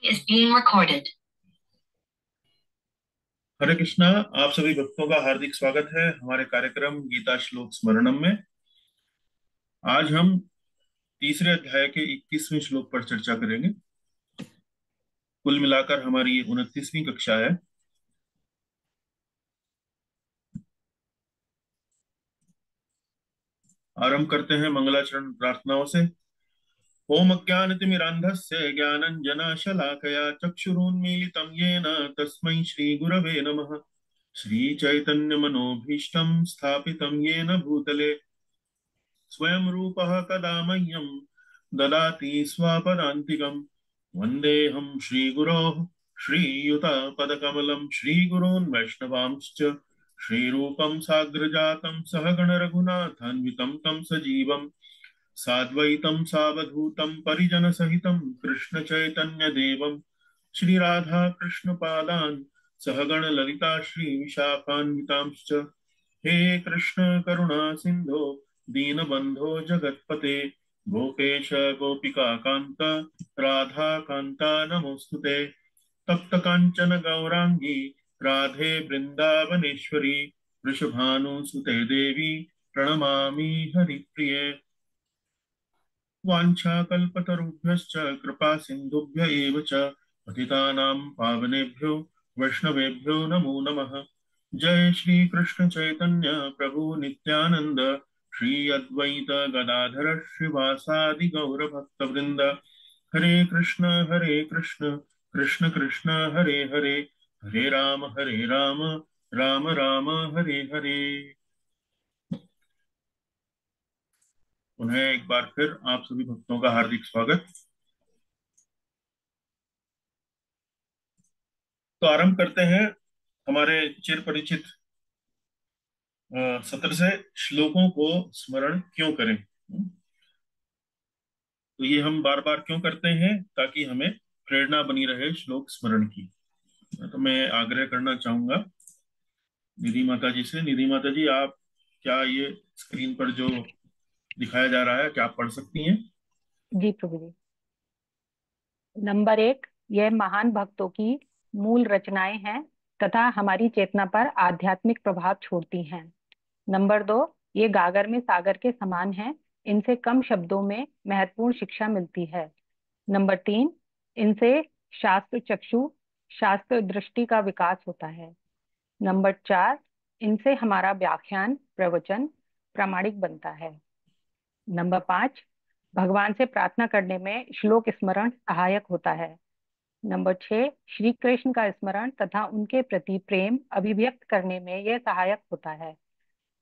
is being recorded. हरे कृष्णा। आप सभी भक्तों का हार्दिक स्वागत है हमारे कार्यक्रम गीता श्लोक स्मरणम में। आज हम तीसरे अध्याय के 21वें श्लोक पर चर्चा करेंगे। कुल मिलाकर हमारी ये 29वीं कक्षा है। आरंभ करते हैं मंगलाचरण प्रार्थनाओं से। ओम अज्ञानतिमिरान्धस्य ज्ञानञ्जनशलाकया चक्षुरुन्मीलितं येन तस्मै श्रीगुरवे नमः। श्रीचैतन्यमनोभीष्टं स्थापितं येन भूतले स्वयं रूपः कदा मह्यं ददाति स्वपदान्तिकम्। वन्देऽहं श्रीगुरोः श्रीयुतपदकमलं श्रीगुरून् वैष्णवांश्च श्रीरूपं साग्रजातं सहगण रघुनाथान्वितं तं सजीवं साद्वैतं सावधूतं परिजनसहितं कृष्णचैतन्यदेवं श्रीराधा कृष्णपादान् सहगण ललिता श्रीविशाखान्वितांश्च। हे कृष्ण करुणा सिंधो दीनबंधो जगत्पते गोपेश गोपिका कांत राधा कांता नमोस्तुते। तप्त कांचन गौरांगी राधे वृंदावनेश्वरी वृषभानुसुते देवी प्रणमामि हरिप्रिये। वाञ्छाकल्पतरुभ्यश्च कृपा सिन्धुभ्य एव च पतितानां पावनेभ्यो वैष्णवेभ्यो नमो नमः। जय श्री कृष्ण चैतन्य प्रभु नित्यानंद श्री अद्वैत गदाधर श्रीवासादि गौर भक्त वृंद। हरे कृष्ण कृष्ण कृष्ण हरे हरे हरे राम राम राम हरे हरे। उन्हें एक बार फिर आप सभी भक्तों का हार्दिक स्वागत। तो आरंभ करते हैं हमारे चिर परिचित सत्र से। श्लोकों को स्मरण क्यों करें। तो ये हम बार बार क्यों करते हैं, ताकि हमें प्रेरणा बनी रहे श्लोक स्मरण की। तो मैं आग्रह करना चाहूंगा निधि माता जी से। निधि माता जी, आप क्या ये स्क्रीन पर जो दिखाया जा रहा है क्या आप पढ़ सकती हैं? जी प्रभु जी। नंबर 1, यह महान भक्तों की मूल रचनाएं हैं तथा हमारी चेतना पर आध्यात्मिक प्रभाव छोड़ती हैं। नंबर 2, ये गागर में सागर के समान हैं, इनसे कम शब्दों में महत्वपूर्ण शिक्षा मिलती है। नंबर 3, इनसे शास्त्र चक्षु शास्त्र दृष्टि का विकास होता है। नंबर 4, इनसे हमारा व्याख्यान प्रवचन प्रामाणिक बनता है। नंबर 5, भगवान से प्रार्थना करने में श्लोक स्मरण सहायक होता है। नंबर 6, श्री कृष्ण का स्मरण तथा उनके प्रति प्रेम अभिव्यक्त करने में यह सहायक होता है।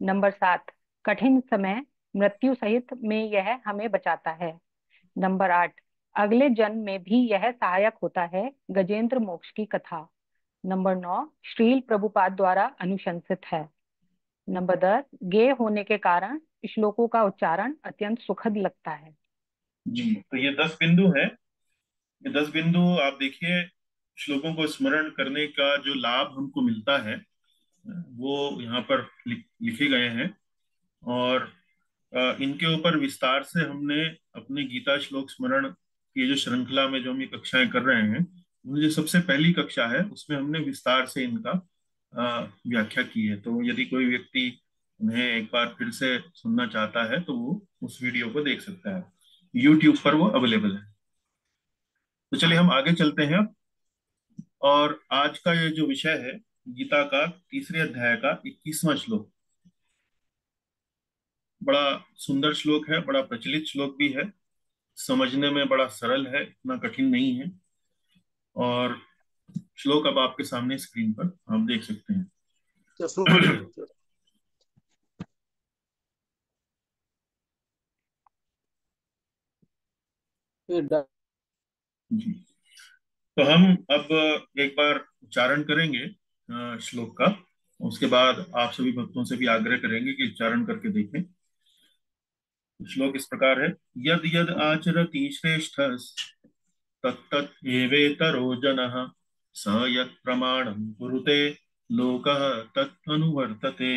नंबर 7, कठिन समय मृत्यु सहित में यह हमें बचाता है। नंबर 8, अगले जन्म में भी यह सहायक होता है, गजेंद्र मोक्ष की कथा। नंबर 9, श्रील प्रभुपाद द्वारा अनुशंसित है। नंबर 10, गेय होने के कारण श्लोकों का उच्चारण अत्यंत सुखद लगता है। जी, तो ये 10 बिंदु हैं। ये 10 बिंदु आप देखिए, श्लोकों को स्मरण करने का जो लाभ हमको मिलता है वो यहाँ पर लिखे गए हैं। और इनके ऊपर विस्तार से हमने अपने गीता श्लोक स्मरण की जो श्रृंखला में जो हम ये कक्षाएं कर रहे हैं, वो जो सबसे पहली कक्षा है उसमें हमने विस्तार से इनका व्याख्या की है। तो यदि कोई व्यक्ति उन्हें एक बार फिर से सुनना चाहता है तो वो उस वीडियो को देख सकता है। यूट्यूब पर वो अवेलेबल है। तो चलिए हम आगे चलते हैं। और आज का ये जो विषय है, गीता का तीसरे अध्याय का 21वां श्लोक। बड़ा सुंदर श्लोक है, बड़ा प्रचलित श्लोक भी है, समझने में बड़ा सरल है, इतना कठिन नहीं है। और श्लोक अब आपके सामने स्क्रीन पर आप देख सकते हैं। जी, तो हम अब एक बार उच्चारण करेंगे श्लोक का। उसके बाद आप सभी भक्तों से भी आग्रह करेंगे कि उच्चारण करके देखें। श्लोक इस प्रकार है। यद यद आचरति श्रेष्ठ तत्तत् एवेतरो जनः स यत् प्रमाणं कुरुते लोकः तत् अनुवर्तते।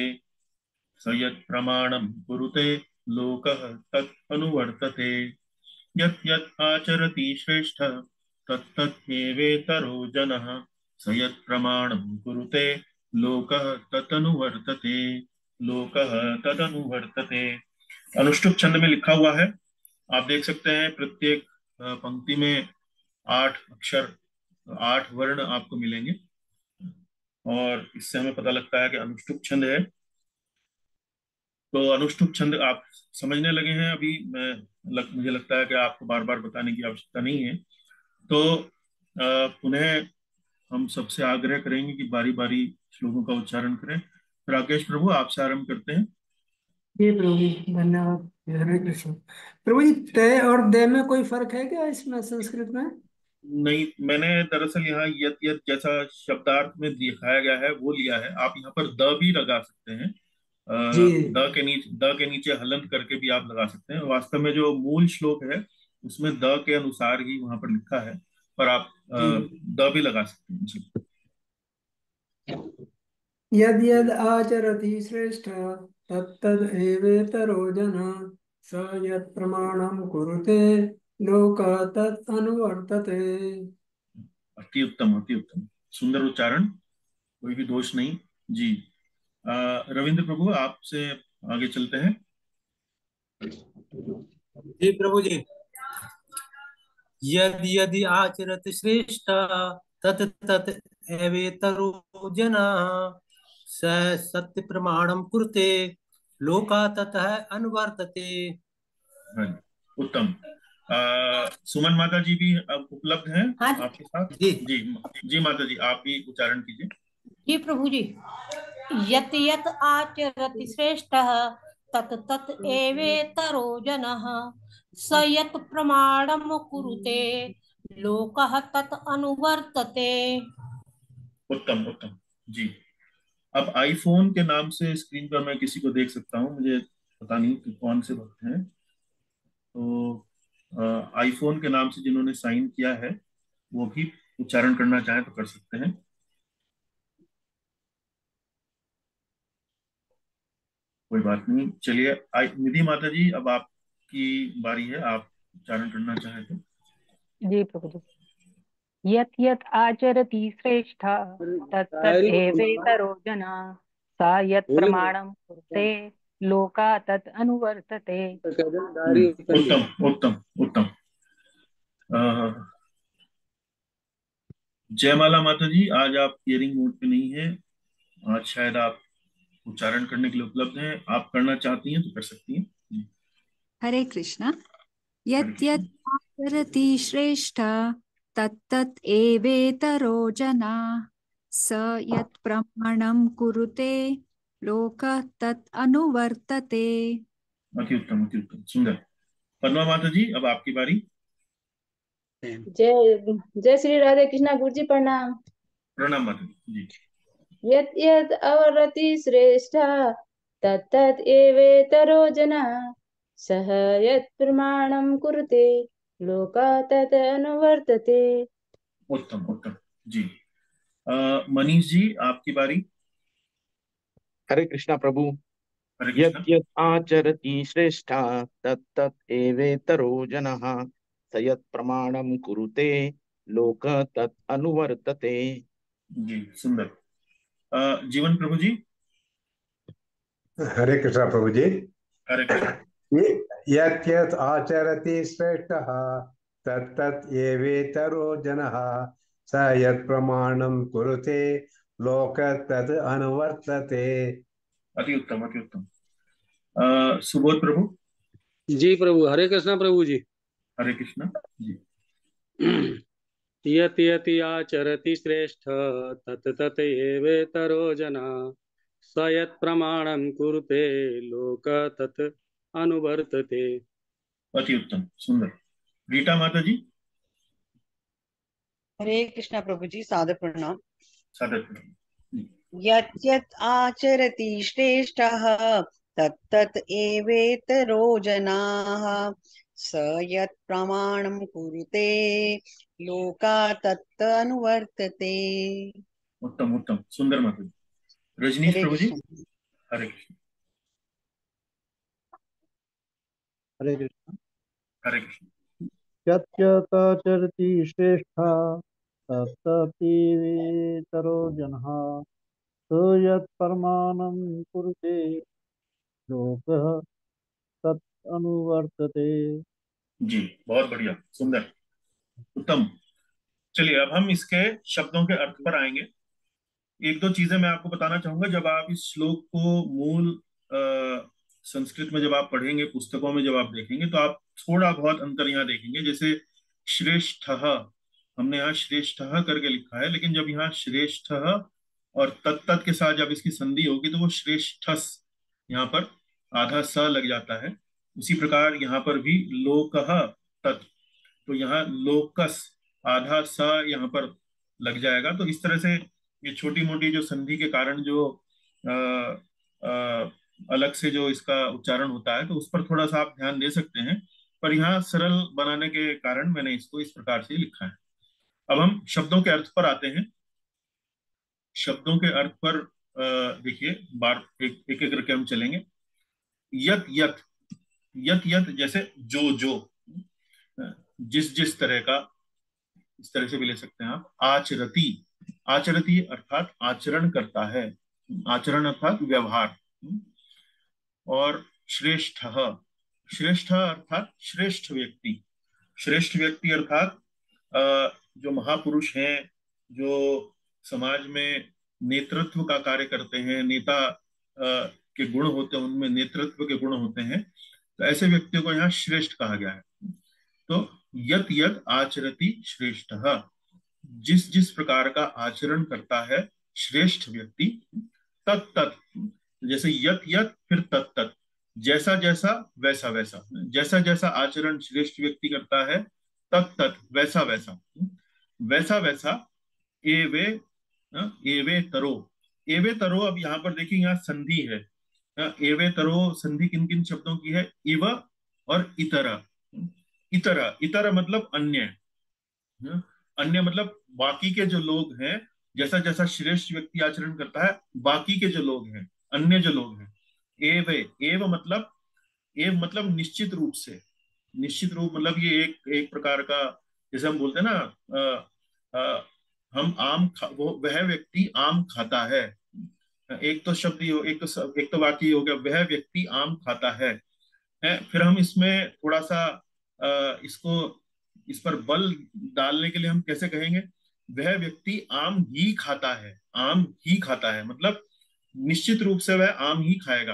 स यत् प्रमाणं कुरुते लोकः तत् अनुवर्तते। यत् यत् आचरति श्रेष्ठ तत्तत् जनः स यत् प्रमाणं कुरुते लोकः तदनुवर्तते। लोकः तदनुवर्तते। अनुष्टुप छंद में लिखा हुआ है। आप देख सकते हैं प्रत्येक पंक्ति में 8 अक्षर, 8 वर्ण आपको मिलेंगे, और इससे हमें पता लगता है कि अनुष्टुप छंद है। तो अनुष्टुप छंद आप समझने लगे हैं अभी। मुझे लगता है कि आपको बार बार बताने की आवश्यकता नहीं है। तो पुनः हम सबसे आग्रह करेंगे कि बारी बारी श्लोकों का उच्चारण करें। राकेश प्रभु, आपसे आरंभ करते हैं। जी प्रभु जी, धन्यवाद। हरे कृष्ण। प्रभु जी, तय और दे में कोई फर्क है क्या इसमें संस्कृत में? नहीं, मैंने दरअसल यहाँ यत यत जैसा शब्दार्थ में दिखाया गया है वो लिया है। आप यहाँ पर द भी लगा सकते हैं। जी द के नीचे हलंत करके भी आप लगा सकते हैं। वास्तव में जो मूल श्लोक है उसमें द के अनुसार ही वहां पर लिखा है, पर आप जी। द भी लगा सकते हैं जी। यद यद आचरति श्रेष्ठ तत्तद एवेतरो जनः स यत् प्रमाणं कुरुते लोकः तत् अनुवर्तते। अति उत्तम, अति उत्तम, सुंदर उच्चारण, कोई भी दोष नहीं जी। रविंद्र प्रभु, आपसे आगे चलते हैं। जी प्रभु जी। यदि यदि आचरति श्रेष्ठ तत तत एवेतरो जनाः स सत्य प्रमाणम कुरुते लोका ततः अनुवर्तते। हाँ जी, उत्तम। सुमन माता जी भी अब उपलब्ध हैं हाँ आपके साथ। जी जी, जी माता जी, आप भी उच्चारण कीजिए। जी प्रभु जी। यत यत आचरति श्रेष्ठः तत तत एवेतरो जनः स यत् प्रमाणम कुरुते लोकः तत् अनुवर्तते। उत्तम, उत्तम जी। अब आईफोन के नाम से स्क्रीन पर मैं किसी को देख सकता हूँ, मुझे पता नहीं कि कौन से भक्त हैं। तो आईफोन के नाम से जिन्होंने साइन किया है वो भी उच्चारण करना चाहें तो कर सकते हैं। कोई बात नहीं, चलिए। निधि माता जी, अब आपकी बारी है, आप उच्चारण करना चाहें तो। जी प्रभु जी। यत् यत् आचरति श्रेष्ठः तत्तत् एवेतरो जनाः स यत् प्रमाणं कुरुते लोका तत् अनुवर्तते। उत्तम, उत्तम, उत्तम। अ, जयमाला माता जी, आज आप हियरिंग मोड पे नहीं है। आज शायद आप उच्चारण करने के लिए उपलब्ध हैं, आप करना चाहती हैं तो कर सकती हैं जी। हरे कृष्ण। हरे यत् कृष्ण। यत् आचरति श्रेष्ठ तत्तत् एवेतरो जना स यत् प्रमाणं कुरुते लोकः तत् अनुवर्तते। अति उत्तम, अति उत्तम, सुंदर। पद्मा माता जी, अब आपकी बारी। जय जय श्री राधे कृष्णा। गुरु जी प्रणाम। प्रणाम माता जी। यत् यत् अवरति श्रेष्ठा तत्तत् एवेतरो जनः सः यत् प्रमाणं कुरुते लोका तत् अनुवर्तते। उत्तम, उत्तम जी। मनीष जी, आपकी बारी। हरे कृष्णा प्रभु। हरे यत् कृष्णा। यत् आचरति श्रेष्ठा तत्तत् एवेतरो जनः स यत् प्रमाणं कुरुते लोक तत् अनुवर्तते। जी, सुंदर। जीवन प्रभु जी। हरे कृष्णा प्रभु जी। हरे कृष्णा। यत् यत् आचरति श्रेष्ठः तत्तत् एवेतरो जनः स यत् प्रमाणं कुरुते लोक तत् अनुवर्तते। अति उत्तम, अति उत्तम। सुबोध प्रभु। जी प्रभु। हरे कृष्णा प्रभु जी। हरे कृष्णा जी। यत् यति आचरति श्रेष्ठ तत् तत् एवेतरो जना स यत् प्रमाणं कुरुते लोक तत् अनुवर्तते। अति उत्तम, सुंदर। रीटा माता जी। हरे कृष्णा प्रभु जी। सादर प्रणाम। सादर प्रणाम जी। यत् यत् आचरति श्रेष्ठः तत्तत् एवेतरो जनाः स यत् प्रमाणं कुरुते लोका तत् अनुवर्तते। उत्तम, उत्तम, सुंदर माता जी। रजनीश हरे प्रभु जी। कृष्ण। हरे कृष्ण। हरे कृष्ण। हरे कृष्ण। यच्यताचरति श्रेष्ठा तत्ततीवेतरो जनः स यत्परमानं कुरुते लोकः तत् अनुवर्तते। जी, बहुत बढ़िया, सुंदर, उत्तम। चलिए अब हम इसके शब्दों के अर्थ पर आएंगे। एक दो चीजें मैं आपको बताना चाहूंगा। जब आप इस श्लोक को मूल संस्कृत में जब आप पढ़ेंगे, पुस्तकों में जब आप देखेंगे, तो आप थोड़ा बहुत अंतर यहाँ देखेंगे। जैसे श्रेष्ठ, हमने यहाँ श्रेष्ठ करके लिखा है, लेकिन जब यहाँ श्रेष्ठ और तत्त के साथ जब इसकी संधि होगी तो वो श्रेष्ठस, यहाँ पर आधा स लग जाता है। उसी प्रकार यहाँ पर भी लोकः तत्, तो यहाँ लोकस आधा स यहाँ पर लग जाएगा। तो इस तरह से ये छोटी मोटी जो संधि के कारण जो अलग से जो इसका उच्चारण होता है, तो उस पर थोड़ा सा आप ध्यान दे सकते हैं। पर यहाँ सरल बनाने के कारण मैंने इसको इस प्रकार से लिखा है। अब हम शब्दों के अर्थ पर आते हैं। शब्दों के अर्थ पर देखिए, बार एक एक करके हम चलेंगे। यत यत, यत यत जैसे जो जो, जिस जिस तरह का, इस तरह से भी ले सकते हैं आप। आचरति, आचरति अर्थात आचरण करता है, आचरण अर्थात व्यवहार। और श्रेष्ठ, श्रेष्ठ अर्थात श्रेष्ठ व्यक्ति, श्रेष्ठ व्यक्ति अर्थात जो महापुरुष हैं, जो समाज में नेतृत्व का कार्य करते हैं, नेता के गुण होते हैं, उनमें नेतृत्व के गुण होते हैं, तो ऐसे व्यक्तियों को यहाँ श्रेष्ठ कहा गया है। तो यत यत आचरति श्रेष्ठ, जिस जिस प्रकार का आचरण करता है श्रेष्ठ व्यक्ति, तत् तत्, जैसे यत यत फिर तत् तत्, जैसा जैसा वैसा वैसा, जैसा जैसा आचरण श्रेष्ठ व्यक्ति करता है, तत् तत् वैसा वैसा, वैसा वैसा, एवे एवे तरो, एवे तरो। अब यहाँ पर देखिए, यहाँ संधि है। एवे तरो संधि किन किन शब्दों की है? इव और इतरा। इतरा, इतरा मतलब अन्य, अन्य मतलब बाकी के जो लोग हैं, जैसा जैसा श्रेष्ठ व्यक्ति आचरण करता है, बाकी के जो लोग हैं, अन्य जो लोग हैं। एव, एव मतलब, एव मतलब निश्चित रूप से, निश्चित रूप मतलब ये एक एक प्रकार का, जैसे हम बोलते हैं ना, हम आम वो वह व्यक्ति आम खाता है। एक तो शब्द हो, एक तो वाक्य हो गया, वह व्यक्ति आम खाता है। फिर हम इसमें थोड़ा सा इसको, इस पर बल डालने के लिए हम कैसे कहेंगे? वह व्यक्ति आम ही खाता है, आम ही खाता है मतलब निश्चित रूप से वह आम ही खाएगा।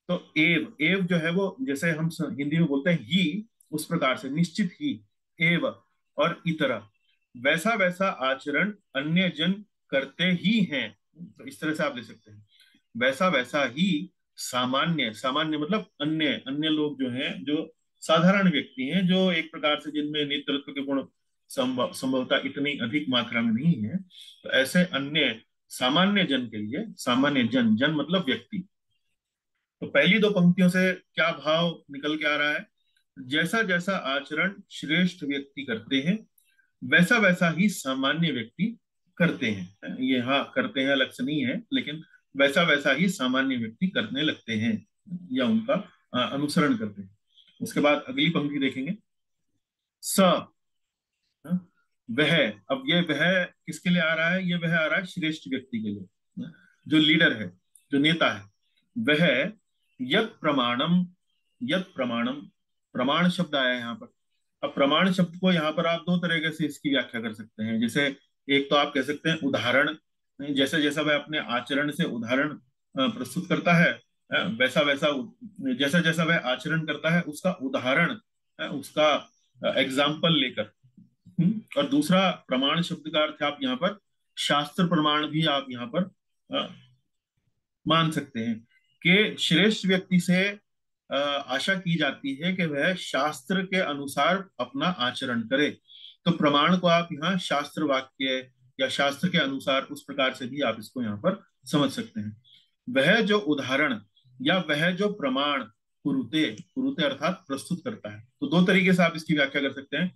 तो एव, एव जो है वो जैसे हम हिंदी में बोलते हैं ही, उस प्रकार से निश्चित ही, एव। और इतरा, वैसा वैसा आचरण अन्य जन करते ही हैं, तो इस तरह से आप ले सकते हैं। वैसा वैसा ही सामान्य, सामान्य मतलब अन्य, अन्य लोग जो हैं, जो साधारण व्यक्ति हैं, जो एक प्रकार से जिनमें नेतृत्व के गुण संभवतः इतनी अधिक मात्रा में नहीं है, तो ऐसे अन्य सामान्य जन के लिए, सामान्य जन, जन मतलब व्यक्ति। तो पहली दो पंक्तियों से क्या भाव निकल के आ रहा है? जैसा जैसा आचरण श्रेष्ठ व्यक्ति करते हैं, वैसा वैसा ही सामान्य व्यक्ति करते हैं। ये हाँ करते हैं अलग से नहीं है, लेकिन वैसा वैसा ही सामान्य व्यक्ति करने लगते हैं या उनका अनुसरण करते हैं। उसके बाद अगली पंक्ति देखेंगे, स, वह। अब ये वह किसके लिए आ रहा है? ये वह आ रहा है श्रेष्ठ व्यक्ति के लिए, जो लीडर है, जो नेता है। वह यत प्रमाणम, यत प्रमाणम, प्रमाण शब्द आया है यहाँ पर। अब प्रमाण शब्द को यहाँ पर आप दो तरीके से इसकी व्याख्या कर सकते हैं। जैसे एक तो आप कह सकते हैं उदाहरण, जैसे जैसा वह अपने आचरण से उदाहरण प्रस्तुत करता है, वैसा वैसा, जैसा जैसा वह आचरण करता है उसका उदाहरण, उसका एग्जाम्पल लेकर। और दूसरा प्रमाण शब्द का अर्थ आप यहाँ पर शास्त्र प्रमाण भी आप यहाँ पर मान सकते हैं कि श्रेष्ठ व्यक्ति से आशा की जाती है कि वह शास्त्र के अनुसार अपना आचरण करे। तो प्रमाण को आप यहाँ शास्त्र वाक्य या शास्त्र के अनुसार, उस प्रकार से भी आप इसको यहाँ पर समझ सकते हैं। वह जो उदाहरण या वह जो प्रमाण कुरुते, कुरुते अर्थात प्रस्तुत करता है। तो दो तरीके से आप इसकी व्याख्या कर सकते हैं,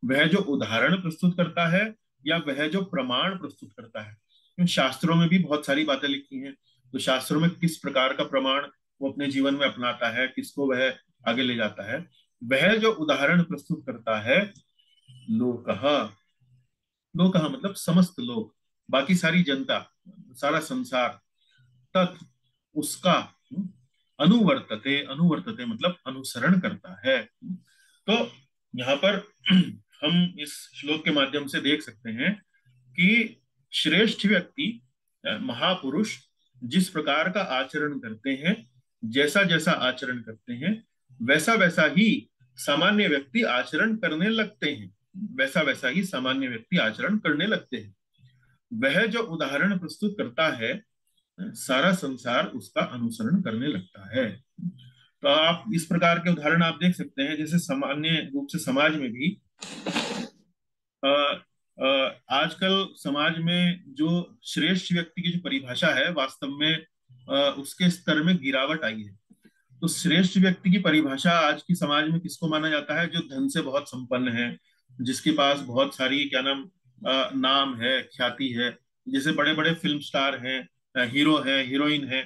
वह जो उदाहरण प्रस्तुत करता है या वह जो प्रमाण प्रस्तुत करता है। शास्त्रों में भी बहुत सारी बातें लिखी हैं, तो शास्त्रों में किस प्रकार का प्रमाण वो अपने जीवन में अपनाता है, किसको वह आगे ले जाता है, वह जो उदाहरण प्रस्तुत करता है, लोकः, लोकः मतलब समस्त लोग, बाकी सारी जनता, सारा संसार, तत् उसका, अनुवर्तते, अनुवर्तते मतलब अनुसरण करता है। तो यहाँ पर हम इस श्लोक के माध्यम से देख सकते हैं कि श्रेष्ठ व्यक्ति, महापुरुष जिस प्रकार का आचरण करते हैं, जैसा जैसा आचरण करते हैं, वैसा वैसा ही सामान्य व्यक्ति आचरण करने लगते हैं, वैसा वैसा ही सामान्य व्यक्ति आचरण करने लगते हैं। वह जो उदाहरण प्रस्तुत करता है, सारा संसार उसका अनुसरण करने लगता है। तो आप इस प्रकार के उदाहरण आप देख सकते हैं, जैसे सामान्य रूप से समाज में भी अ, आजकल समाज में जो श्रेष्ठ व्यक्ति की जो परिभाषा है, वास्तव में उसके स्तर में गिरावट आई है। तो श्रेष्ठ व्यक्ति की परिभाषा आज की समाज में किसको माना जाता है? जो धन से बहुत संपन्न है, जिसके पास बहुत सारी क्या नाम नाम है, ख्याति है, जैसे बड़े बड़े फिल्म स्टार हैं, हीरो है, हीरोइन है।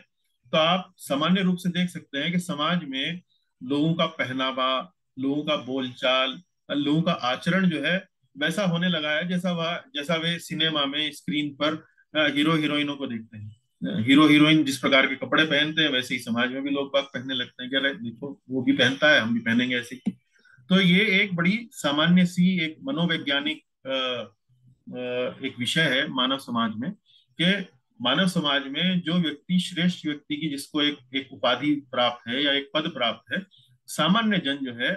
तो आप सामान्य रूप से देख सकते हैं कि समाज में लोगों का पहनावा, लोगों का बोलचाल, लोगों का आचरण जो है वैसा होने लगा है जैसा वे सिनेमा में स्क्रीन पर हीरो हीरोइनों को देखते हैं। हीरो हीरोइन जिस प्रकार के कपड़े पहनते हैं, वैसे ही समाज में भी लोग बाग पहनने लगते हैं कि अरे देखो वो भी पहनता है, हम भी पहनेंगे ऐसे ही। तो ये एक बड़ी सामान्य सी एक मनोवैज्ञानिक एक विषय है मानव समाज में, कि मानव समाज में जो व्यक्ति श्रेष्ठ व्यक्ति की, जिसको एक उपाधि प्राप्त है या एक पद प्राप्त है, सामान्य जन जो है,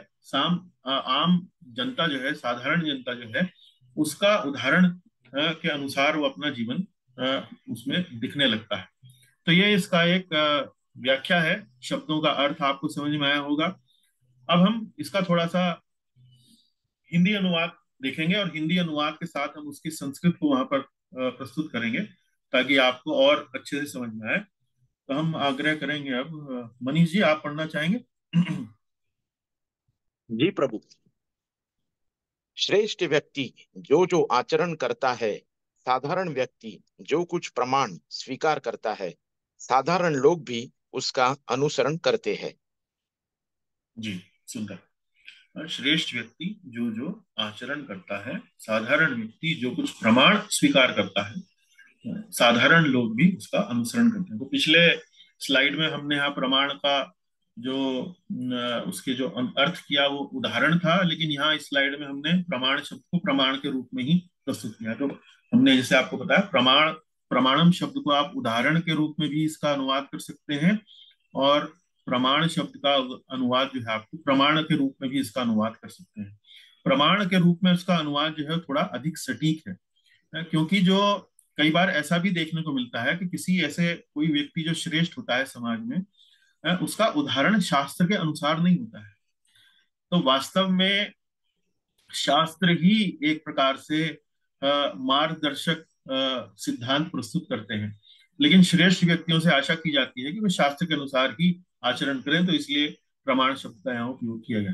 आम जनता जो है, साधारण जनता जो है, उसका उदाहरण के अनुसार वो अपना जीवन उसमें दिखने लगता है। तो ये इसका एक व्याख्या है, शब्दों का अर्थ आपको समझ में आया होगा। अब हम इसका थोड़ा सा हिंदी अनुवाद देखेंगे और हिंदी अनुवाद के साथ हम उसकी संस्कृत को वहां पर प्रस्तुत करेंगे, ताकि आपको और अच्छे से समझ में आए। तो हम आग्रह करेंगे अब, मनीष जी आप पढ़ना चाहेंगे? जी प्रभु। श्रेष्ठ व्यक्ति जो जो आचरण करता है, साधारण व्यक्ति जो कुछ प्रमाण स्वीकार करता है, साधारण लोग भी उसका अनुसरण करते हैं। जी सुंदर। श्रेष्ठ व्यक्ति जो जो आचरण करता है, साधारण व्यक्ति जो कुछ प्रमाण स्वीकार करता है, साधारण लोग भी उसका अनुसरण करते हैं। तो पिछले स्लाइड में हमने यहाँ प्रमाण का जो उसके जो अर्थ किया वो उदाहरण था, लेकिन यहाँ इस स्लाइड में हमने प्रमाण शब्द को प्रमाण के रूप में ही प्रस्तुत किया। तो हमने जैसे आपको बताया, प्रमाणम शब्द को आप उदाहरण के रूप में भी इसका अनुवाद कर सकते हैं, और प्रमाण शब्द का अनुवाद जो है आपको प्रमाण के रूप में भी इसका अनुवाद कर सकते हैं। प्रमाण के रूप में इसका अनुवाद जो है थोड़ा अधिक सटीक है, क्योंकि जो कई बार ऐसा भी देखने को मिलता है कि किसी ऐसे कोई व्यक्ति जो श्रेष्ठ होता है समाज में, उसका उदाहरण शास्त्र के अनुसार नहीं होता है। तो वास्तव में शास्त्र ही एक प्रकार से मार्गदर्शक सिद्धांत प्रस्तुत करते हैं, लेकिन श्रेष्ठ व्यक्तियों से आशा की जाती है कि वे शास्त्र के अनुसार ही आचरण करें। तो इसलिए प्रमाण शब्द का यहाँ उपयोग किया गया।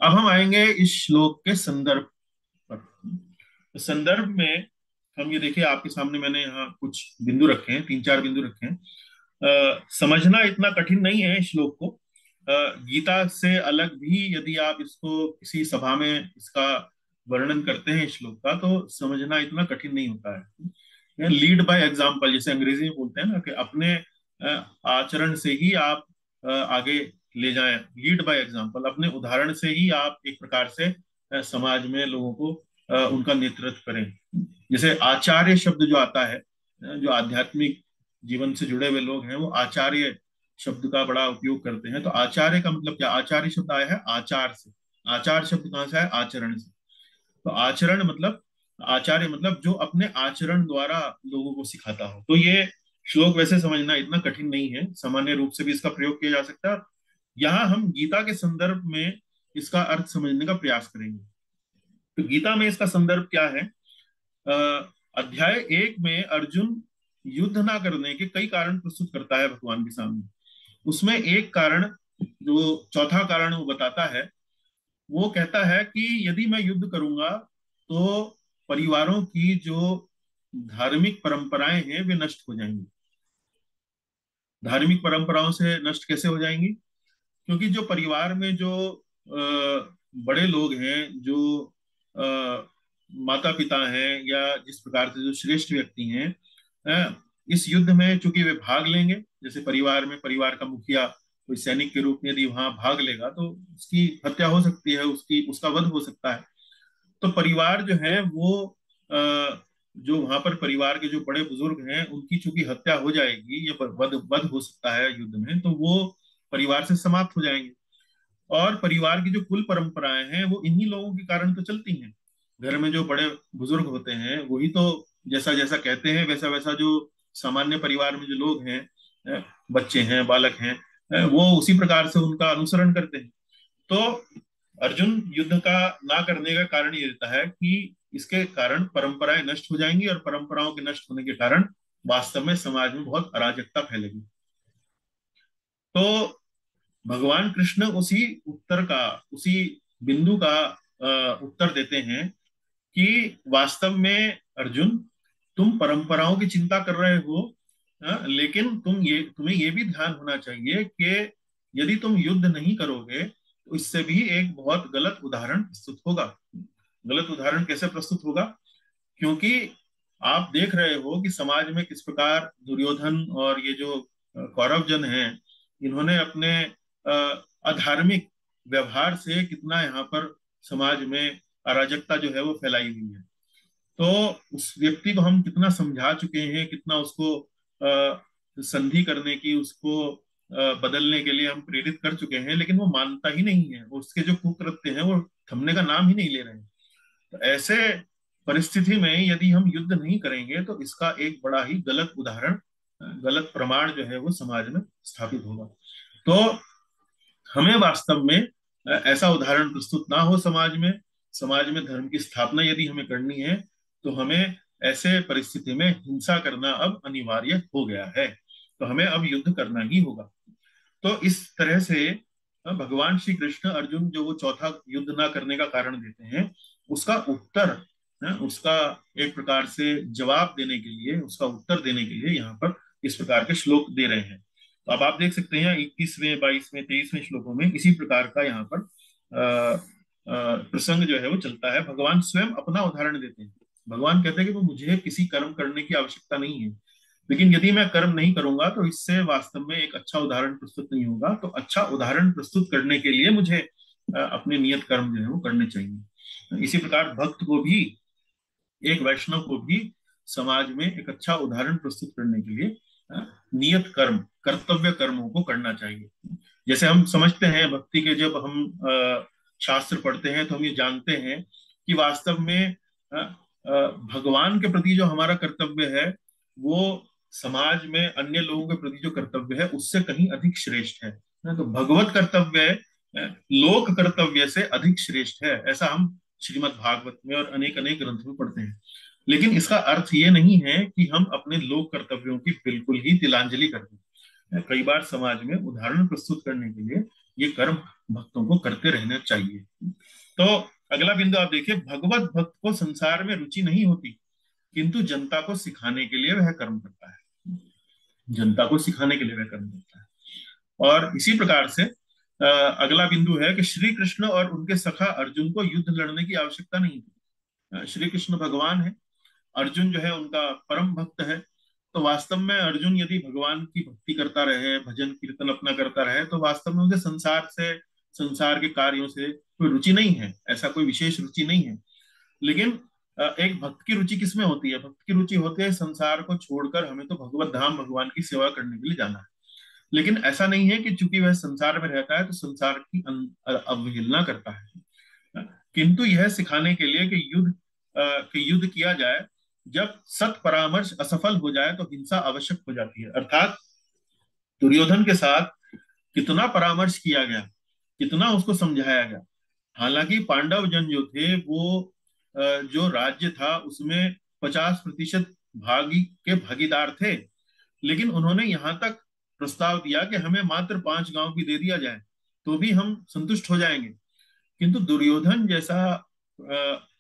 अब हम आएंगे इस श्लोक के संदर्भ पर। संदर्भ में हम ये देखिए, आपके सामने मैंने यहाँ कुछ बिंदु रखे हैं, 3-4 बिंदु रखे हैं। समझना इतना कठिन नहीं है इस श्लोक को। गीता से अलग भी यदि आप इसको किसी सभा में इसका वर्णन करते हैं इस श्लोक का, तो समझना इतना कठिन नहीं होता है। लीड बाय एग्जाम्पल, जैसे अंग्रेजी में बोलते हैं ना, कि अपने आचरण से ही आप आगे ले जाएं। लीड बाय एग्जाम्पल, अपने उदाहरण से ही आप एक प्रकार से समाज में लोगों को उनका नेतृत्व करें। जैसे आचार्य शब्द जो आता है, जो आध्यात्मिक जीवन से जुड़े हुए लोग हैं, वो आचार्य शब्द का बड़ा उपयोग करते हैं। तो आचार्य का मतलब क्या? आचार्य शब्द आया है आचार से। आचार शब्द कहाँ से आया? आचरण से। तो आचरण मतलब, आचार्य मतलब जो अपने आचरण द्वारा लोगों को सिखाता हो। तो ये श्लोक वैसे समझना इतना कठिन नहीं है, सामान्य रूप से भी इसका प्रयोग किया जा सकता है। यहाँ हम गीता के संदर्भ में इसका अर्थ समझने का प्रयास करेंगे। तो गीता में इसका संदर्भ क्या है? अध्याय 1 में अर्जुन युद्ध ना करने के कई कारण प्रस्तुत करता है भगवान के सामने। उसमें एक कारण, जो चौथा कारण वो बताता है, वो कहता है कि यदि मैं युद्ध करूंगा तो परिवारों की जो धार्मिक परंपराएं हैं वे नष्ट हो जाएंगी। धार्मिक परंपराओं से नष्ट कैसे हो जाएंगी? क्योंकि जो परिवार में जो बड़े लोग हैं, जो माता पिता हैं, या जिस प्रकार से जो श्रेष्ठ व्यक्ति हैं, इस युद्ध में चूंकि वे भाग लेंगे, जैसे परिवार में परिवार का मुखिया कोई सैनिक के रूप में यदि वहां भाग लेगा तो उसकी हत्या हो सकती है, उसका वध हो सकता है। तो परिवार जो है वो जो वहां पर परिवार के जो बड़े बुजुर्ग हैं उनकी चूंकि हत्या हो जाएगी या वध वध हो सकता है युद्ध में, तो वो परिवार से समाप्त हो जाएंगे। और परिवार की जो कुल परंपराएं हैं वो इन्हीं लोगों के कारण तो चलती हैं। घर में जो बड़े बुजुर्ग होते हैं वही तो जैसा जैसा कहते हैं वैसा वैसा जो सामान्य परिवार में जो लोग हैं, बच्चे हैं, बालक हैं, वो उसी प्रकार से उनका अनुसरण करते हैं। तो अर्जुन युद्ध का ना करने का कारण ये रहता है कि इसके कारण परंपराएं नष्ट हो जाएंगी, और परंपराओं के नष्ट होने के कारण वास्तव में समाज में बहुत अराजकता फैलेगी। तो भगवान कृष्ण उसी बिंदु का उत्तर देते हैं कि वास्तव में अर्जुन, तुम परंपराओं की चिंता कर रहे हो, लेकिन तुम्हें ये भी ध्यान होना चाहिए कि यदि तुम युद्ध नहीं करोगे तो इससे भी एक बहुत गलत उदाहरण प्रस्तुत होगा। गलत उदाहरण कैसे प्रस्तुत होगा? क्योंकि आप देख रहे हो कि समाज में किस प्रकार दुर्योधन और ये जो कौरव जन हैं, इन्होंने अपने अधार्मिक व्यवहार से कितना यहाँ पर समाज में अराजकता जो है वो फैलाई हुई है। तो उस व्यक्ति को हम कितना समझा चुके हैं, कितना उसको संधि करने की, उसको बदलने के लिए हम प्रेरित कर चुके हैं, लेकिन वो मानता ही नहीं है। उसके जो कुकृत्य हैं वो थमने का नाम ही नहीं ले रहे हैं। तो ऐसे परिस्थिति में यदि हम युद्ध नहीं करेंगे तो इसका एक बड़ा ही गलत उदाहरण, गलत प्रमाण जो है वो समाज में स्थापित होगा। तो हमें वास्तव में ऐसा उदाहरण प्रस्तुत ना हो समाज में धर्म की स्थापना यदि हमें करनी है तो हमें ऐसे परिस्थिति में हिंसा करना अब अनिवार्य हो गया है। तो हमें अब युद्ध करना ही होगा। तो इस तरह से भगवान श्री कृष्ण अर्जुन जो वो चौथा युद्ध ना करने का कारण देते हैं, उसका उत्तर, उसका एक प्रकार से जवाब देने के लिए, उसका उत्तर देने के लिए यहाँ पर इस प्रकार के श्लोक दे रहे हैं। तो अब आप देख सकते हैं 21वें, 22वें, 23वें श्लोकों में इसी प्रकार का यहाँ पर प्रसंग जो है वो चलता है। भगवान स्वयं अपना उदाहरण देते हैं। भगवान कहते हैं कि वो मुझे किसी कर्म करने की आवश्यकता नहीं है, लेकिन यदि मैं कर्म नहीं करूंगा तो इससे वास्तव में एक अच्छा उदाहरण प्रस्तुत नहीं होगा। तो अच्छा उदाहरण प्रस्तुत करने के लिए मुझे अपने नियत कर्म जो है वो करने चाहिए। इसी प्रकार भक्त को भी, एक वैष्णव को भी समाज में एक अच्छा उदाहरण प्रस्तुत करने के लिए नियत कर्म, कर्तव्य कर्मों को करना चाहिए। जैसे हम समझते हैं भक्ति के, जब हम शास्त्र पढ़ते हैं तो हम ये जानते हैं कि वास्तव में भगवान के प्रति जो हमारा कर्तव्य है वो समाज में अन्य लोगों के प्रति जो कर्तव्य है उससे कहीं अधिक श्रेष्ठ है। तो भगवत कर्तव्य लोक कर्तव्य से अधिक श्रेष्ठ है, ऐसा हम श्रीमद् भागवत में और अनेक अनेक ग्रंथों में पढ़ते हैं। लेकिन इसका अर्थ ये नहीं है कि हम अपने लोक कर्तव्यों की बिल्कुल ही तिलांजलि कर दें। कई बार समाज में उदाहरण प्रस्तुत करने के लिए ये कर्म भक्तों को करते रहना चाहिए। तो अगला बिंदु आप देखिए, भगवत भक्त को संसार में रुचि नहीं होती, किंतु जनता को सिखाने के लिए वह कर्म करता है। जनता को सिखाने के लिए वह कर्म करता है। और इसी प्रकार से अगला बिंदु है कि श्री कृष्ण और उनके सखा अर्जुन को युद्ध लड़ने की आवश्यकता नहीं थी। श्री कृष्ण भगवान है, अर्जुन जो है उनका परम भक्त है। तो वास्तव में अर्जुन यदि भगवान की भक्ति करता रहे, भजन कीर्तन अपना करता रहे, तो वास्तव में उसे संसार के कार्यों से कोई रुचि नहीं है, ऐसा कोई विशेष रुचि नहीं है। लेकिन एक भक्त की रुचि किसमें होती है? भक्त की रुचि होती है संसार को छोड़कर हमें तो भगवत धाम, भगवान की सेवा करने के लिए जाना है। लेकिन ऐसा नहीं है कि चूंकि वह संसार में रहता है तो संसार की अवहेलना करता है, किंतु यह सिखाने के लिए कि युद्ध किया जाए। जब सत परामर्श असफल हो जाए तो हिंसा आवश्यक हो जाती है। अर्थात दुर्योधन के साथ कितना परामर्श किया गया, कितना उसको समझाया गया। हालांकि पांडव जन जो थे वो जो राज्य था उसमें 50% भागीदार थे, लेकिन उन्होंने यहाँ तक प्रस्ताव दिया कि हमें मात्र 5 गांव भी दे दिया जाए तो भी हम संतुष्ट हो जाएंगे। किंतु दुर्योधन जैसा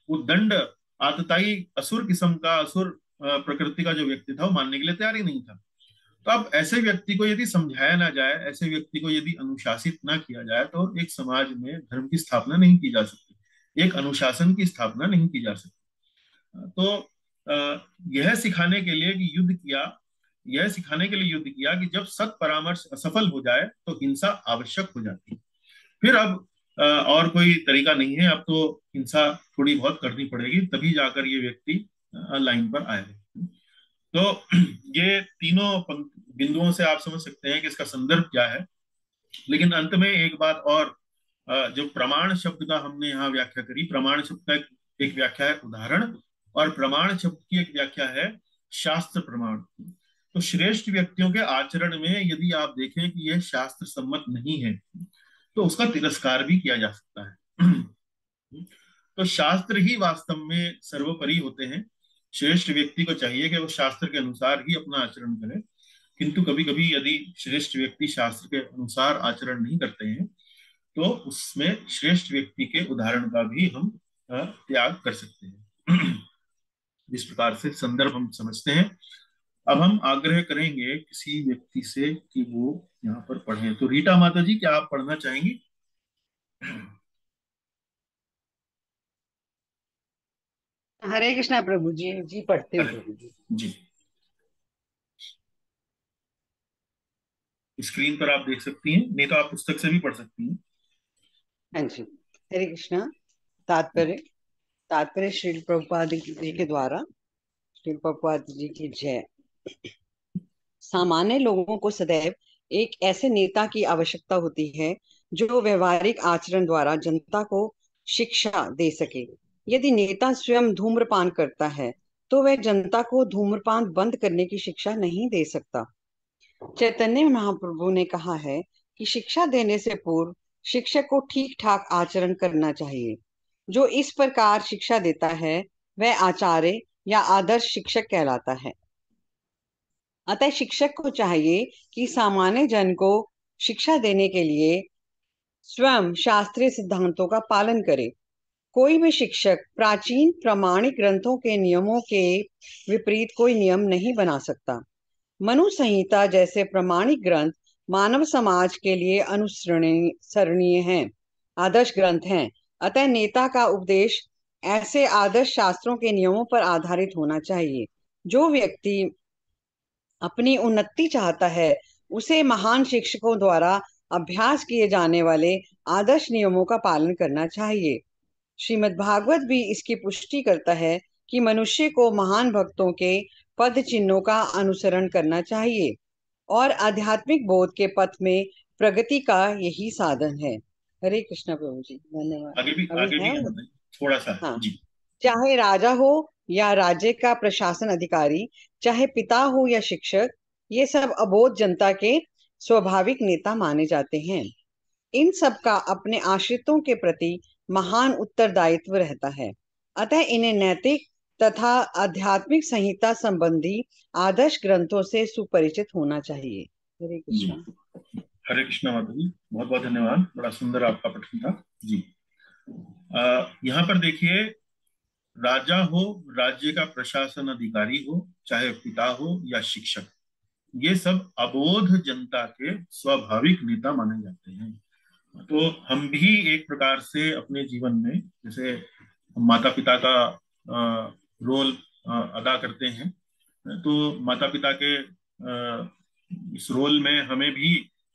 उद्दंड, आतताई, असुर किस्म का, असुर प्रकृति का जो व्यक्ति था वो मानने के लिए तैयार ही नहीं था। तो अब ऐसे व्यक्ति को यदि समझाया ना जाए, ऐसे व्यक्ति को यदि अनुशासित ना किया जाए, तो एक समाज में धर्म की स्थापना नहीं की जा सकती, एक अनुशासन की स्थापना नहीं की जा सकती। तो यह सिखाने के लिए कि युद्ध किया, यह सिखाने के लिए युद्ध किया कि जब सत परामर्श असफल हो जाए तो हिंसा आवश्यक हो जाती है। फिर अब और कोई तरीका नहीं है, अब तो हिंसा थोड़ी बहुत करनी पड़ेगी, तभी जाकर ये व्यक्ति लाइन पर आएगा। तो ये तीनों बिंदुओं से आप समझ सकते हैं कि इसका संदर्भ क्या है। लेकिन अंत में एक बात और, जो प्रमाण शब्द का हमने यहाँ व्याख्या करी, प्रमाण शब्द का एक व्याख्या है उदाहरण, और प्रमाण शब्द की एक व्याख्या है शास्त्र प्रमाण। तो श्रेष्ठ व्यक्तियों के आचरण में यदि आप देखें कि यह शास्त्र सम्मत नहीं है, तो उसका तिरस्कार भी किया जा सकता है। तो शास्त्र ही वास्तव में सर्वोपरि होते हैं। श्रेष्ठ व्यक्ति को चाहिए कि वो शास्त्र के अनुसार ही अपना आचरण करे, किंतु कभी कभी यदि श्रेष्ठ व्यक्ति शास्त्र के अनुसार आचरण नहीं करते हैं, तो उसमें श्रेष्ठ व्यक्ति के उदाहरण का भी हम त्याग कर सकते हैं। इस प्रकार से संदर्भ हम समझते हैं। अब हम आग्रह करेंगे किसी व्यक्ति से कि वो यहाँ पर पढ़ें। तो रीटा माता जी, क्या आप पढ़ना चाहेंगी? हरे कृष्णा प्रभु जी। जी पढ़ते हूँ प्रभु जी। जी, स्क्रीन पर आप देख सकती हैं, नहीं तो आप पुस्तक से भी पढ़ सकती हैं। हाँ जी। हरे कृष्णा। तात्पर्य श्रील प्रभुपाद जी के द्वारा। श्रील प्रभुपाद जी की जय। सामान्य लोगों को सदैव एक ऐसे नेता की आवश्यकता होती है जो व्यवहारिक आचरण द्वारा जनता को शिक्षा दे सके। यदि नेता स्वयं धूम्रपान करता है तो वह जनता को धूम्रपान बंद करने की शिक्षा नहीं दे सकता। चैतन्य महाप्रभु ने कहा है कि शिक्षा देने से पूर्व शिक्षक को ठीक ठाक आचरण करना चाहिए। जो इस प्रकार शिक्षा देता है वह आचार्य या आदर्श शिक्षक कहलाता है। अतः शिक्षक को चाहिए कि सामान्य जन को शिक्षा देने के लिए स्वयं शास्त्रीय सिद्धांतों का पालन करे। कोई भी शिक्षक प्राचीन प्रमाणिक ग्रंथों के नियमों के विपरीत कोई नियम नहीं बना सकता। मनु संहिता जैसे प्रमाणिक ग्रंथ मानव समाज के लिए अनुसरणीय हैं, आदर्श ग्रंथ हैं। अतः नेता का उपदेश ऐसे आदर्श शास्त्रों के नियमों पर आधारित होना चाहिए। जो व्यक्ति अपनी उन्नति चाहता है उसे महान शिक्षकों द्वारा अभ्यास किए जाने वाले आदर्श नियमों का पालन करना चाहिए। श्रीमद् भागवत भी इसकी पुष्टि करता है कि मनुष्य को महान भक्तों के पद चिन्हों का अनुसरण करना चाहिए और आध्यात्मिक बोध के पथ में प्रगति का यही साधन है। हरे कृष्णा प्रभु जी। धन्यवाद। आगे भी है थोड़ा सा। हाँ। जी। चाहे राजा हो या राज्य का प्रशासन अधिकारी, चाहे पिता हो या शिक्षक, ये सब अबोध जनता के स्वाभाविक नेता माने जाते हैं। इन सब का अपने आश्रितों के प्रति महान उत्तरदायित्व रहता है। अतः इन्हें नैतिक तथा आध्यात्मिक संहिता संबंधी आदर्श ग्रंथों से सुपरिचित होना चाहिए। हरे कृष्णा। हरे कृष्णा माता जी, बहुत बहुत धन्यवाद, बड़ा सुंदर आपका पठन था जी। यहाँ पर देखिए, राजा हो, राज्य का प्रशासन अधिकारी हो, चाहे पिता हो या शिक्षक, ये सब अबोध जनता के स्वाभाविक नेता माने जाते हैं। तो हम भी एक प्रकार से अपने जीवन में, जैसे माता पिता का रोल अदा करते हैं, तो माता पिता के इस रोल में हमें भी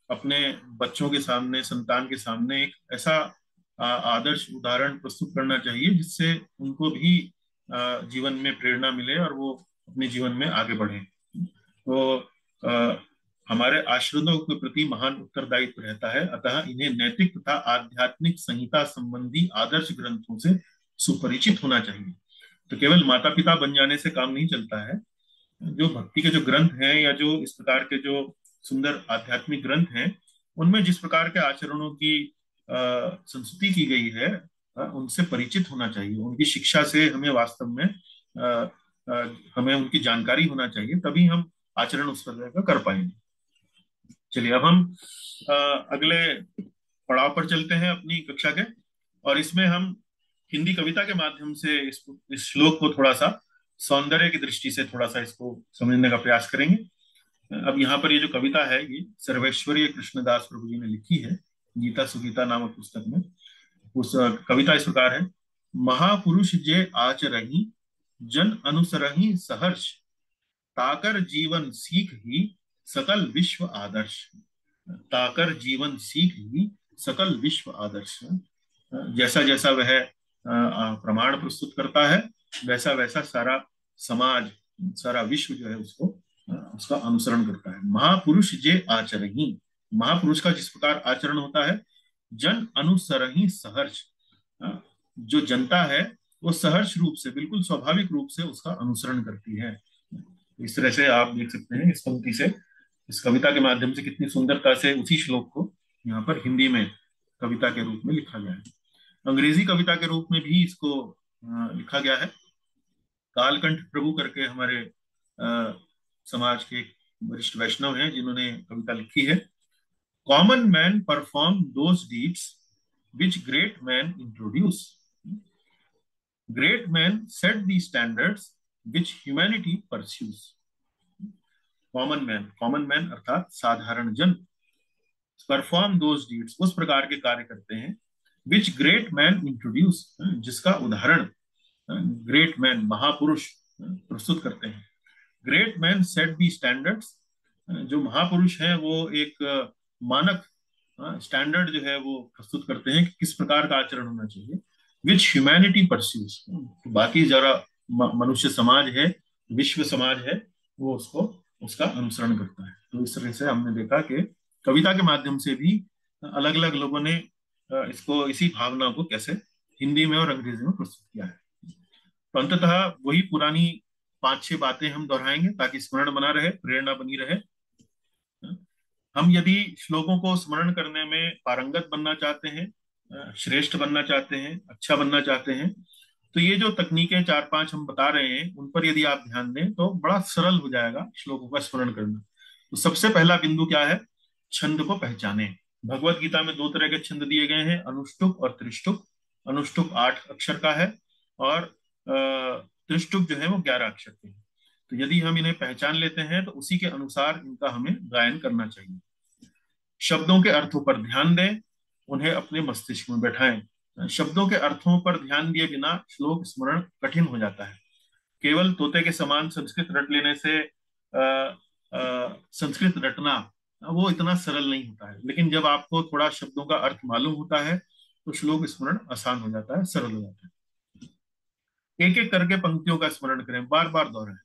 अपने बच्चों के सामने, संतान के सामने एक ऐसा आदर्श उदाहरण प्रस्तुत करना चाहिए जिससे उनको भी जीवन में प्रेरणा मिले और वो अपने जीवन में आगे बढ़े। तो हमारे आश्रितों के प्रति महान उत्तरदायित्व रहता है। अतः इन्हें नैतिक तथा आध्यात्मिक संहिता संबंधी आदर्श ग्रंथों से सुपरिचित होना चाहिए। तो केवल माता पिता बन जाने से काम नहीं चलता है। जो भक्ति के जो ग्रंथ हैं या जो इस प्रकार के जो सुंदर आध्यात्मिक ग्रंथ हैं, उनमें जिस प्रकार के आचरणों की संस्तुति की गई है, उनसे परिचित होना चाहिए। उनकी शिक्षा से हमें वास्तव में हमें उनकी जानकारी होना चाहिए, तभी हम आचरण उस प्रकार का कर पाएंगे। चलिए, अब हम अगले पड़ाव पर चलते हैं अपनी कक्षा के, और इसमें हम हिंदी कविता के माध्यम से इस श्लोक को थोड़ा सा सौंदर्य की दृष्टि से थोड़ा सा इसको समझने का प्रयास करेंगे। अब यहाँ पर ये जो कविता है ये सर्वेश्वरीय कृष्णदास प्रभु जी ने लिखी है गीता सुगीता नामक पुस्तक में। उस कविता इस प्रकार है। महापुरुष जे आचरहि जन अनुसरहि सहर्ष, ताकर जीवन सीख ही सकल विश्व आदर्श। ताकर जीवन सीख ही सकल विश्व आदर्श। जैसा जैसा वह प्रमाण प्रस्तुत करता है वैसा वैसा सारा समाज सारा विश्व जो है उसको उसका अनुसरण करता है। महापुरुष जे आचरहि, महापुरुष का जिस प्रकार आचरण होता है, जन अनुसरहि सहर्ष, जो जनता है वो सहर्ष रूप से बिल्कुल स्वाभाविक रूप से उसका अनुसरण करती है। इस तरह से आप देख सकते हैं इस पंक्ति से, इस कविता के माध्यम से कितनी सुंदरता से उसी श्लोक को यहाँ पर हिंदी में कविता के रूप में लिखा गया है। अंग्रेजी कविता के रूप में भी इसको लिखा गया है। कालकंठ प्रभु करके हमारे समाज के वरिष्ठ वैष्णव हैं जिन्होंने कविता लिखी है। Common man perform those deeds which great man introduce, great man set the standards which humanity pursues. Common man अर्थात साधारण जन परफॉर्म दोज डीड्स, उस प्रकार के कार्य करते हैं, विच ग्रेट मैन इंट्रोड्यूस, जिसका उदाहरण ग्रेट मैन महापुरुष प्रस्तुत करते हैं। Great man set the standards, जो महापुरुष हैं वो एक मानक स्टैंडर्ड जो है वो प्रस्तुत करते हैं कि किस प्रकार का आचरण होना चाहिए। विच ह्यूमैनिटी परस्यूज, बाकी जरा मनुष्य समाज है, विश्व समाज है, वो उसको उसका अनुसरण करता है। तो इस तरह से हमने देखा कि कविता के माध्यम से भी अलग अलग लोगों ने इसको इसी भावना को कैसे हिंदी में और अंग्रेजी में प्रस्तुत किया है। तो अंततः वही पुरानी 5-6 बातें हम दोहराएंगे ताकि स्मरण बना रहे, प्रेरणा बनी रहे। हम यदि श्लोकों को स्मरण करने में पारंगत बनना चाहते हैं, श्रेष्ठ बनना चाहते हैं, अच्छा बनना चाहते हैं, तो ये जो तकनीकें 4-5 हम बता रहे हैं उन पर यदि आप ध्यान दें तो बड़ा सरल हो जाएगा श्लोकों का स्मरण करना। तो सबसे पहला बिंदु क्या है? छंद को पहचाने। भगवत गीता में 2 तरह के छंद दिए गए हैं, अनुष्टुप और त्रिष्टुप। अनुष्टुप 8 अक्षर का है और त्रिष्टुप जो है वो 11 अक्षर के हैं। तो यदि हम इन्हें पहचान लेते हैं तो उसी के अनुसार इनका हमें गायन करना चाहिए। शब्दों के अर्थों पर ध्यान दें, उन्हें अपने मस्तिष्क में बैठाएं। शब्दों के अर्थों पर ध्यान दिए बिना श्लोक स्मरण कठिन हो जाता है। केवल तोते के समान संस्कृत रट लेने से संस्कृत रटना वो इतना सरल नहीं होता है, लेकिन जब आपको थोड़ा शब्दों का अर्थ मालूम होता है तो श्लोक स्मरण आसान हो जाता है, सरल हो जाता है। एक एक करके पंक्तियों का स्मरण करें, बार बार दोहराएं।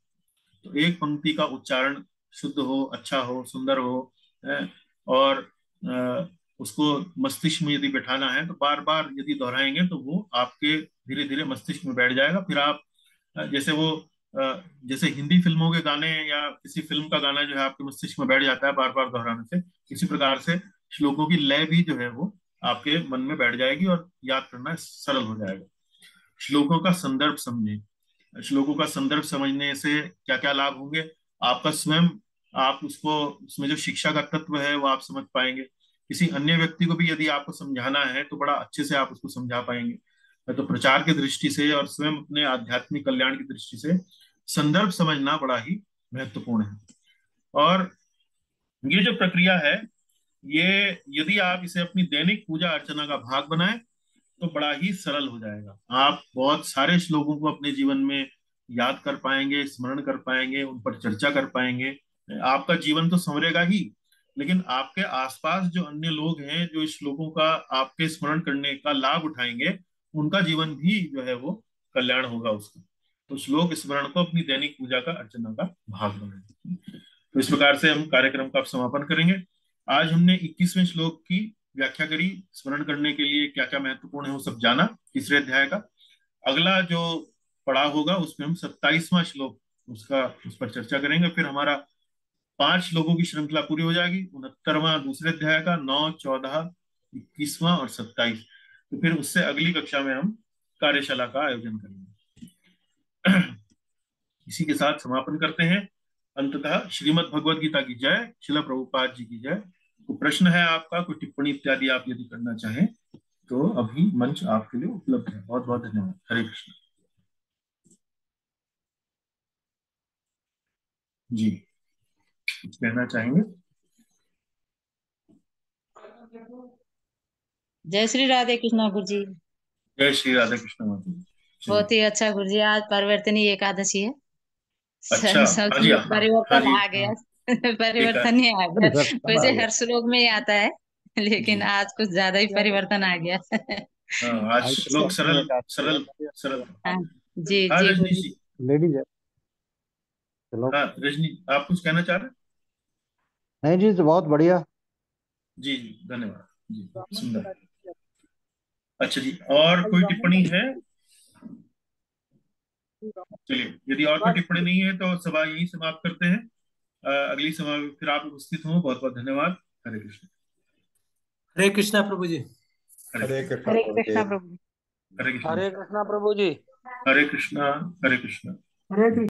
तो एक पंक्ति का उच्चारण शुद्ध हो, अच्छा हो, सुंदर हो, और उसको मस्तिष्क में यदि बैठाना है तो बार बार यदि दोहराएंगे तो वो आपके धीरे धीरे मस्तिष्क में बैठ जाएगा। फिर आप जैसे हिंदी फिल्मों के गाने या किसी फिल्म का गाना जो है आपके मस्तिष्क में बैठ जाता है बार बार दोहराने से, इसी प्रकार से श्लोकों की लय भी जो है वो आपके मन में बैठ जाएगी और याद करना सरल हो जाएगा। श्लोकों का संदर्भ समझें। श्लोकों का संदर्भ समझने से क्या क्या लाभ होंगे? आपका स्वयं आप उसको उसमें जो शिक्षा का तत्व है वो आप समझ पाएंगे। किसी अन्य व्यक्ति को भी यदि आपको समझाना है तो बड़ा अच्छे से आप उसको समझा पाएंगे। तो प्रचार की दृष्टि से और स्वयं अपने आध्यात्मिक कल्याण की दृष्टि से संदर्भ समझना बड़ा ही महत्वपूर्ण है। और ये जो प्रक्रिया है ये यदि आप इसे अपनी दैनिक पूजा अर्चना का भाग बनाएं तो बड़ा ही सरल हो जाएगा। आप बहुत सारे श्लोकों को अपने जीवन में याद कर पाएंगे, स्मरण कर पाएंगे, उन पर चर्चा कर पाएंगे। आपका जीवन तो संवरेगा ही, लेकिन आपके आसपास जो अन्य लोग हैं जो इस श्लोकों का आपके स्मरण करने का लाभ उठाएंगे उनका जीवन भी जो है वो कल्याण होगा उसका। तो श्लोक स्मरण को अपनी दैनिक पूजा का अर्चना का भाग बनाएं। तो इस प्रकार से हम कार्यक्रम का समापन करेंगे। आज हमने 21वें श्लोक की व्याख्या करी, स्मरण करने के लिए क्या क्या महत्वपूर्ण है वो सब जाना, तीसरे अध्याय का। अगला जो पढ़ा होगा उसमें हम 27वां श्लोक उस पर चर्चा करेंगे। फिर हमारा 5 श्लोकों की श्रृंखला पूरी हो जाएगी। 69वां दूसरे अध्याय का, 9, 14, 21वां और 27। तो फिर उससे अगली कक्षा में हम कार्यशाला का आयोजन करेंगे। इसी के साथ समापन करते हैं। अंततः श्रीमद् भगवद गीता की जय, श्रील प्रभुपाद जी की जय। तो प्रश्न है आपका, कोई टिप्पणी इत्यादि आप यदि करना चाहें तो अभी मंच आपके लिए उपलब्ध है। बहुत बहुत धन्यवाद। हरे कृष्ण जी। कुछ कहना चाहेंगे? जय श्री राधे कृष्णा गुरु जी। जय श्री राधा कृष्ण माता जी। बहुत ही अच्छा गुरु जी, आज परिवर्तनी एकादशी है। अच्छा, सब हाँ जी, में हाँ परिवर्तन जी, आ गया। एक परिवर्तन ही आ गया। परिवर्तन आ वैसे गया। हर श्लोक में ही आता है, लेकिन जी, आज कुछ ज्यादा ही परिवर्तन आ गया। हाँ, आज आज श्लोक सरल सरल सरल। हाँ जी हाँ जी रजनी गुरु जी, जी। लेडीज है। चलो, हाँ रजनी, आप कुछ कहना चाह रहे हैं? नहीं जी, तो बहुत बढ़िया। जी जी, धन्यवाद जी, सुंदर। अच्छा जी, और कोई टिप्पणी है? चलिए, यदि और कोई टिप्पणी नहीं है तो सभा यही समाप्त करते हैं। अगली सभा में फिर आप उपस्थित हो। बहुत बहुत धन्यवाद। हरे कृष्ण। हरे कृष्णा प्रभु जी। हरे कृष्ण हरे प्रभु जी। कृष्णा प्रभु। हरे कृष्ण। हरे कृष्णा प्रभु जी। हरे कृष्णा। हरे कृष्णा। हरे कृष्ण।